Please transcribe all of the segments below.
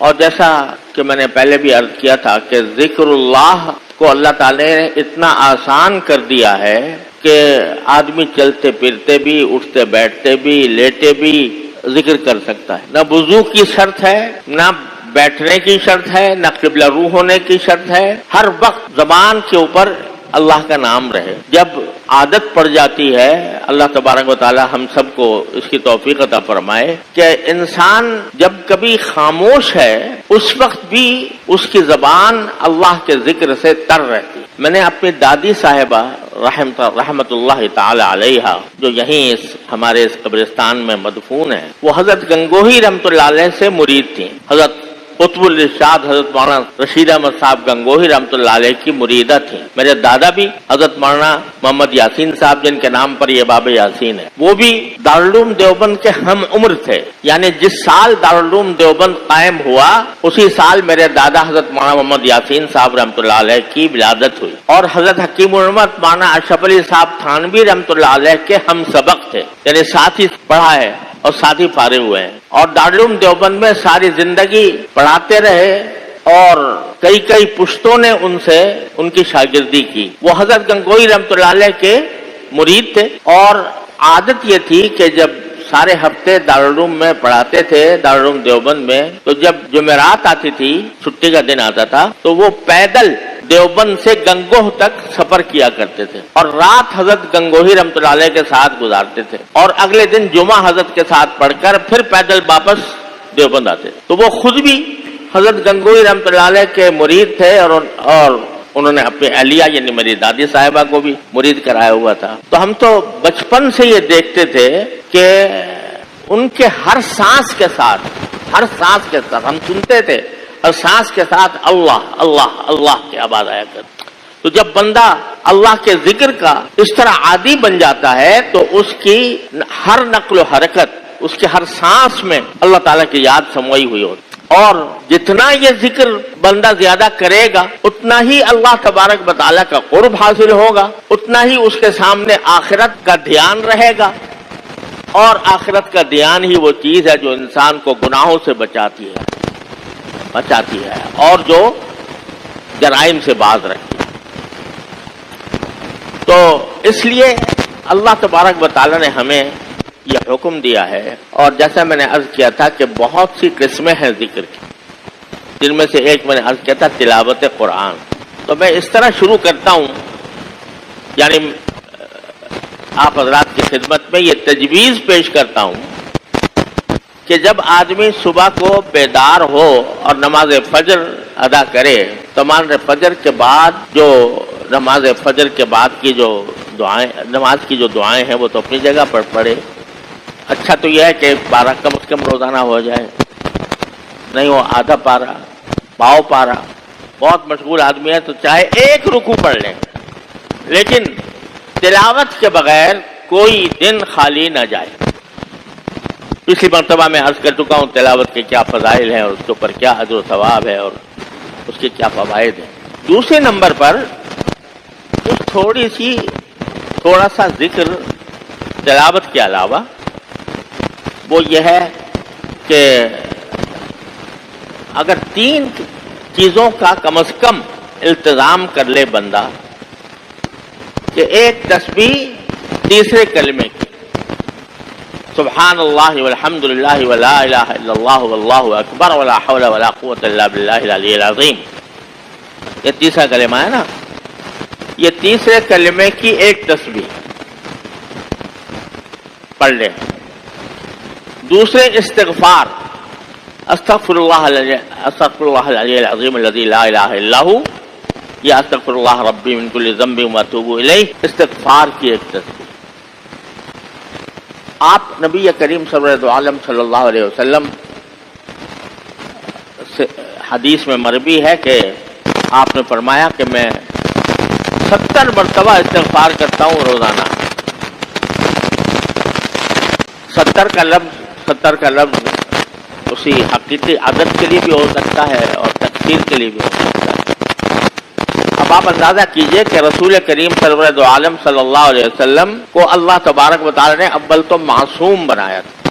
اور جیسا کہ میں نے پہلے بھی عرض کیا تھا کہ ذکر اللہ کو اللہ تعالی نے اتنا آسان کر دیا ہے کہ آدمی چلتے پھرتے بھی، اٹھتے بیٹھتے بھی، لیٹے بھی ذکر کر سکتا ہے۔ نہ وضو کی شرط ہے، نہ بیٹھنے کی شرط ہے، نہ قبلہ رو ہونے کی شرط ہے، ہر وقت زبان کے اوپر اللہ کا نام رہے۔ جب عادت پڑ جاتی ہے، اللہ تبارک و تعالی ہم سب کو اس کی توفیق عطا فرمائے کہ انسان جب کبھی خاموش ہے اس وقت بھی اس کی زبان اللہ کے ذکر سے تر رہتی۔ میں نے اپنی دادی صاحبہ رحمت اللہ تعالی علیہا جو یہیں ہمارے اس قبرستان میں مدفون ہے، وہ حضرت گنگوہی رحمت اللہ علیہ سے مرید تھیں۔ حضرت قطب الارشاد حضرت مولانا رشید احمد صاحب گنگوہی رحمۃ اللہ علیہ کی مریدہ تھیں۔ میرے دادا بھی حضرت مولانا محمد یاسین صاحب جن کے نام پر یہ باب یاسین ہے، وہ بھی دارالعلوم دیوبند کے ہم عمر تھے، یعنی جس سال دارالعلوم دیوبند قائم ہوا اسی سال میرے دادا حضرت مولانا محمد یاسین صاحب رحمۃ اللہ علیہ کی ولادت ہوئی، اور حضرت حکیم الامت مولانا اشرف علی صاحب تھانوی رحمۃ اللہ علیہ کے ہم سبق تھے، یعنی ساتھ ہی پڑھا ہے اور ساتھ ہی فارغ ہوئے ہیں، اور دارالعلوم دیوبند میں ساری زندگی پڑھاتے رہے اور کئی پشتوں نے ان سے ان کی شاگردی کی۔ وہ حضرت گنگوہی رحمۃ اللہ علیہ کے مرید تھے، اور عادت یہ تھی کہ جب سارے ہفتے دارالعلوم میں پڑھاتے تھے دارالعلوم دیوبند میں، تو جب جمعرات آتی تھی، چھٹی کا دن آتا تھا، تو وہ پیدل دیوبند سے گنگوہ تک سفر کیا کرتے تھے، اور رات حضرت گنگوہی رحمۃ اللہ علیہ کے ساتھ گزارتے تھے، اور اگلے دن جمعہ حضرت کے ساتھ پڑھ کر پھر پیدل واپس دیوبند آتے۔ تو وہ خود بھی حضرت گنگوہی رحمۃ اللہ علیہ کے مرید تھے، اور انہوں نے اپنی اہلیہ یعنی میری دادی صاحبہ کو بھی مرید کرایا ہوا تھا۔ تو ہم تو بچپن سے یہ دیکھتے تھے کہ ان کے ہر سانس کے ساتھ ہم سنتے تھے، اور سانس کے ساتھ اللہ اللہ اللہ کی آواز آیا کرتی۔ تو جب بندہ اللہ کے ذکر کا اس طرح عادی بن جاتا ہے تو اس کی ہر نقل و حرکت، اس کے ہر سانس میں اللہ تعالیٰ کی یاد سموئی ہوئی ہوتی، اور جتنا یہ ذکر بندہ زیادہ کرے گا اتنا ہی اللہ تبارک و تعالیٰ کا قرب حاصل ہوگا، اتنا ہی اس کے سامنے آخرت کا دھیان رہے گا، اور آخرت کا دھیان ہی وہ چیز ہے جو انسان کو گناہوں سے بچاتی ہے اور جو جرائم سے باز رکھتی ہے۔ تو اس لیے اللہ تبارک و تعالیٰ نے ہمیں یہ حکم دیا ہے، اور جیسا میں نے عرض کیا تھا کہ بہت سی قسمیں ہیں ذکر کی، جن میں سے ایک میں نے عرض کیا تھا تلاوت قرآن۔ تو میں اس طرح شروع کرتا ہوں، یعنی آپ حضرات کی خدمت میں یہ تجویز پیش کرتا ہوں کہ جب آدمی صبح کو بیدار ہو اور نماز فجر ادا کرے تو نماز فجر کے بعد نماز فجر کے بعد کی جو دعائیں، نماز کی جو دعائیں ہیں وہ تو اپنی جگہ پر پڑھے۔ اچھا تو یہ ہے کہ 12 کم از کم روزانہ ہو جائے، نہیں ہو آدھا پارا، پاؤ پارا، بہت مشغول آدمی ہے تو چاہے ایک رکوع پڑھ لیں، لیکن تلاوت کے بغیر کوئی دن خالی نہ جائے۔ پچھلی مرتبہ میں عرض کر چکا ہوں تلاوت کے کیا فضائل ہیں اور اس کے اوپر کیا اجر و ثواب ہے اور اس کے کیا فوائد ہیں۔ دوسرے نمبر پر تھوڑا سا ذکر تلاوت کے علاوہ وہ یہ ہے کہ اگر 3 چیزوں کا کم از کم التزام کر لے بندہ، کہ ایک تسبیح تیسرے کلمے کی، سبحان اللہ والحمد للہ ولا الہ الا اللہ واللہ اکبر ولا حول ولا قوۃ الا باللہ العلی العظیم، یہ تیسرا کلمہ ہے نا، یہ تیسرے کلمے کی ایک تسبیح پڑھ لیں۔ دوسرے استغفار، استغفر اللہ العلی العظیم الذی لا الہ الا هو، یا استغفر اللہ ربی من کل ذنب واتوب الیہ، استغفار کی ایک تسبیح۔ آپ نبی کریم سرورد عالم صلی اللہ علیہ وسلم سے حدیث میں مروی ہے کہ آپ نے فرمایا کہ میں 70 مرتبہ استغفار کرتا ہوں روزانہ۔ 70 کا لفظ اسی حقیقی عدد کے لیے بھی ہو سکتا ہے اور تکثیر کے لیے بھی ہو سکتا ہے۔ اب آپ اندازہ کیجئے کہ رسول کریم سرورد عالم صلی اللہ علیہ وسلم کو اللہ تبارک و تعالی نے اول تو معصوم بنایا تھا،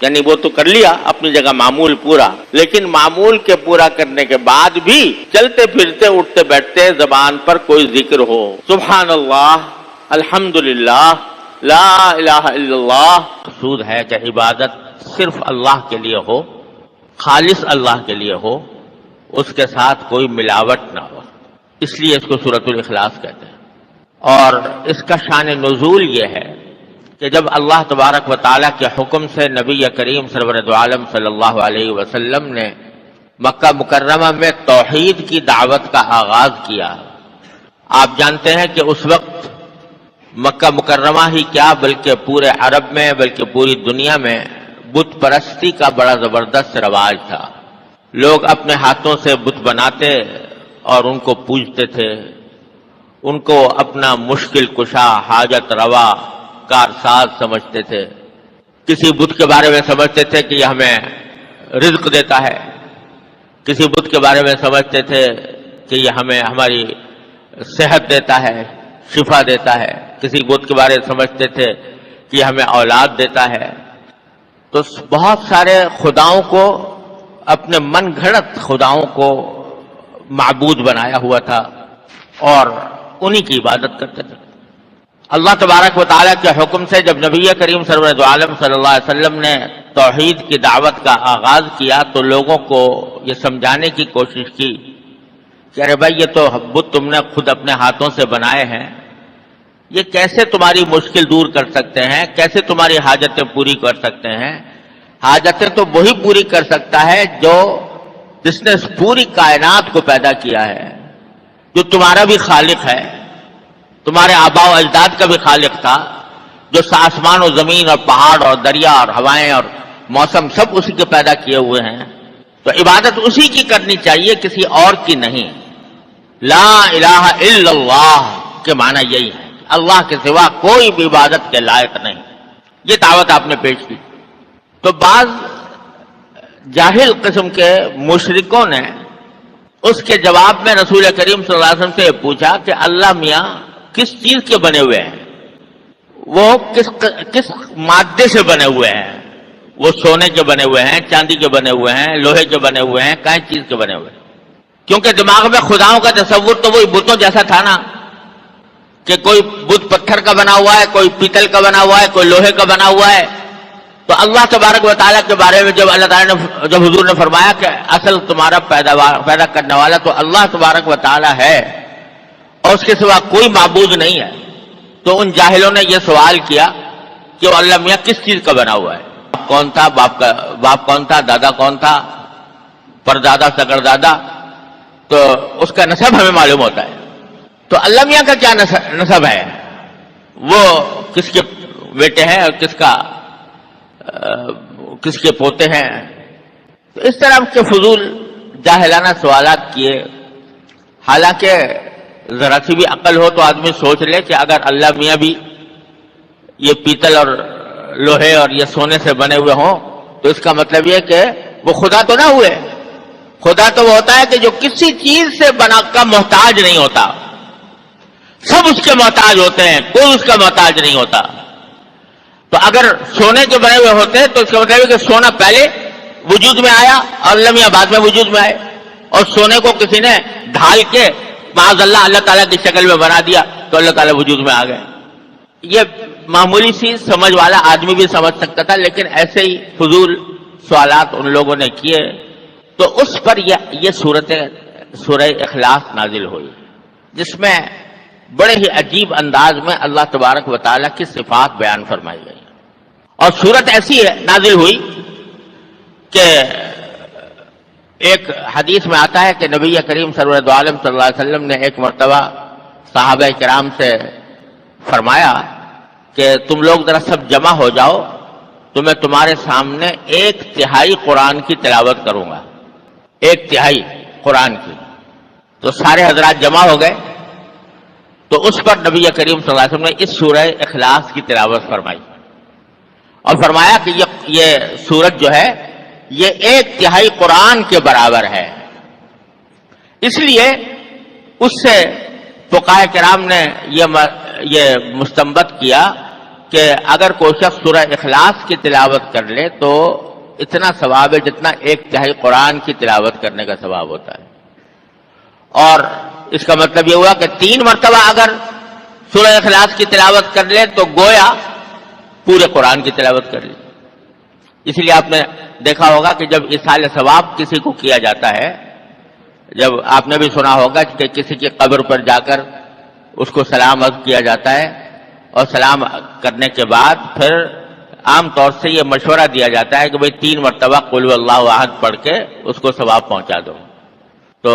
یعنی وہ تو کر لیا اپنی جگہ معمول پورا، لیکن معمول کے پورا کرنے کے بعد بھی چلتے پھرتے اٹھتے بیٹھتے زبان پر کوئی ذکر ہو، سبحان اللہ، الحمدللہ، لا الہ الا اللہ۔ مقصود ہے کہ عبادت صرف اللہ کے لیے ہو، خالص اللہ کے لیے ہو، اس کے ساتھ کوئی ملاوٹ نہ ہو، اس لیے اس کو سورۃ الاخلاص کہتے ہیں۔ اور اس کا شان نزول یہ ہے کہ جب اللہ تبارک و تعالیٰ کے حکم سے نبی کریم سرور دو عالم صلی اللہ علیہ وسلم نے مکہ مکرمہ میں توحید کی دعوت کا آغاز کیا، آپ جانتے ہیں کہ اس وقت مکہ مکرمہ ہی کیا بلکہ پورے عرب میں بلکہ پوری دنیا میں بت پرستی کا بڑا زبردست رواج تھا۔ لوگ اپنے ہاتھوں سے بت بناتے اور ان کو پوجتے تھے، ان کو اپنا مشکل کشا، حاجت روا، کارساز سمجھتے تھے۔ کسی بت کے بارے میں سمجھتے تھے کہ یہ ہمیں رزق دیتا ہے، کسی بت کے بارے میں سمجھتے تھے کہ یہ ہمیں ہماری صحت دیتا ہے، شفا دیتا ہے، کسی بت کے بارے میں سمجھتے تھے کہ یہ ہمیں اولاد دیتا ہے۔ تو بہت سارے خداؤں کو، اپنے من گھڑت خداؤں کو معبود بنایا ہوا تھا اور انہی کی عبادت کرتے تھے۔ اللہ تبارک و تعالیٰ کے حکم سے جب نبی کریم سرور دو عالم صلی اللہ علیہ وسلم نے توحید کی دعوت کا آغاز کیا تو لوگوں کو یہ سمجھانے کی کوشش کی کہ ارے بھائی، یہ تو بت تم نے خود اپنے ہاتھوں سے بنائے ہیں، یہ کیسے تمہاری مشکل دور کر سکتے ہیں، کیسے تمہاری حاجتیں پوری کر سکتے ہیں؟ حاجتیں تو وہی پوری کر سکتا ہے جس نے اس پوری کائنات کو پیدا کیا ہے، جو تمہارا بھی خالق ہے، تمہارے آباء و اجداد کا بھی خالق تھا، جو آسمان و زمین اور پہاڑ اور دریا اور ہوائیں اور موسم سب اسی کے پیدا کیے ہوئے ہیں۔ تو عبادت اسی کی کرنی چاہیے، کسی اور کی نہیں۔ لا الہ الا اللہ کے معنی یہی ہے، اللہ کے سوا کوئی بھی عبادت کے لائق نہیں۔ یہ دعوت آپ نے پیش کی تو بعض جاہل قسم کے مشرکوں نے اس کے جواب میں رسول کریم صلی اللہ علیہ وسلم سے پوچھا کہ اللہ میاں کس چیز کے بنے ہوئے ہیں؟ وہ کس مادے سے بنے ہوئے ہیں؟ وہ سونے کے بنے ہوئے ہیں، چاندی کے بنے ہوئے ہیں، لوہے کے بنے ہوئے ہیں، کئی چیز کے بنے ہوئے ہیں؟ کیونکہ دماغ میں خداؤں کا تصور تو وہی بتوں جیسا تھا نا، کہ کوئی بت پتھر کا بنا ہوا ہے، کوئی پیتل کا بنا ہوا ہے، کوئی لوہے کا بنا ہوا ہے۔ تو اللہ تبارک و تعالیٰ کے بارے میں جب اللہ تعالیٰ نے، جب حضور نے فرمایا کہ اصل تمہارا پیدا کرنے والا تو اللہ تبارک و تعالیٰ ہے اور اس کے سوا کوئی معبود نہیں ہے، تو ان جاہلوں نے یہ سوال کیا کہ وہ اللہ میاں کس چیز کا بنا ہوا ہے؟ باپ کون تھا، باپ کون تھا، دادا کون تھا، پردادا سگردادا، تو اس کا نسب ہمیں معلوم ہوتا ہے۔ تو اللہ میاں کا کیا نسب ہے، وہ کس کے بیٹے ہیں اور کس کے پوتے ہیں؟ تو اس طرح کے فضول جاہلانہ سوالات کیے، حالانکہ ذرا سی بھی عقل ہو تو آدمی سوچ لے کہ اگر اللہ میاں بھی یہ پیتل اور لوہے اور یہ سونے سے بنے ہوئے ہوں تو اس کا مطلب یہ کہ وہ خدا تو نہ ہوئے۔ خدا تو وہ ہوتا ہے کہ جو کسی چیز سے بنا کا محتاج نہیں ہوتا، سب اس کے محتاج ہوتے ہیں، کوئی اس کا محتاج نہیں ہوتا۔ تو اگر سونے کے بنے ہوئے ہوتے تو اس کا مطلب ہے کہ سونا پہلے وجود میں آیا اور اللہ میاں بعد میں وجود میں آئے، اور سونے کو کسی نے ڈھال کے معاذ اللہ تعالیٰ کی شکل میں بنا دیا تو اللہ تعالیٰ وجود میں آ گئے۔ یہ معمولی سی سمجھ والا آدمی بھی سمجھ سکتا تھا، لیکن ایسے ہی فضول سوالات ان لوگوں نے کیے تو اس پر یہ سورہ اخلاص نازل ہوئی، جس میں بڑے ہی عجیب انداز میں اللہ تبارک و تعالیٰ کی صفات بیان فرمائی گئی، اور سورت ایسی نازل ہوئی کہ ایک حدیث میں آتا ہے کہ نبی کریم سرور دو عالم صلی اللہ علیہ وسلم نے ایک مرتبہ صحابہ کرام سے فرمایا کہ تم لوگ ذرا سب جمع ہو جاؤ، تو میں تمہارے سامنے 1/3 قرآن کی تلاوت کروں گا، 1/3 قرآن کی۔ تو سارے حضرات جمع ہو گئے، تو اس پر نبی کریم صلی اللہ علیہ وسلم نے اس سورہ اخلاص کی تلاوت فرمائی اور فرمایا کہ یہ سورت جو ہے یہ 1/3 قرآن کے برابر ہے۔ اس لیے اس سے فقہاء کرام نے یہ مستنبط کیا کہ اگر کوئی شخص سورہ اخلاص کی تلاوت کر لے تو اتنا ثواب ہے جتنا 1/3 قرآن کی تلاوت کرنے کا ثواب ہوتا ہے. اور اس کا مطلب یہ ہوا کہ 3 مرتبہ اگر سورہ اخلاص کی تلاوت کر لے تو گویا پورے قرآن کی تلاوت کر لی. اس لیے آپ نے دیکھا ہوگا کہ جب ایصال ثواب کسی کو کیا جاتا ہے، جب آپ نے بھی سنا ہوگا کہ کسی کی قبر پر جا کر اس کو سلام عرض کیا جاتا ہے، اور سلام کرنے کے بعد پھر عام طور سے یہ مشورہ دیا جاتا ہے کہ بھئی 3 مرتبہ قل ہو اللہ احد پڑھ کے اس کو ثواب پہنچا دو. تو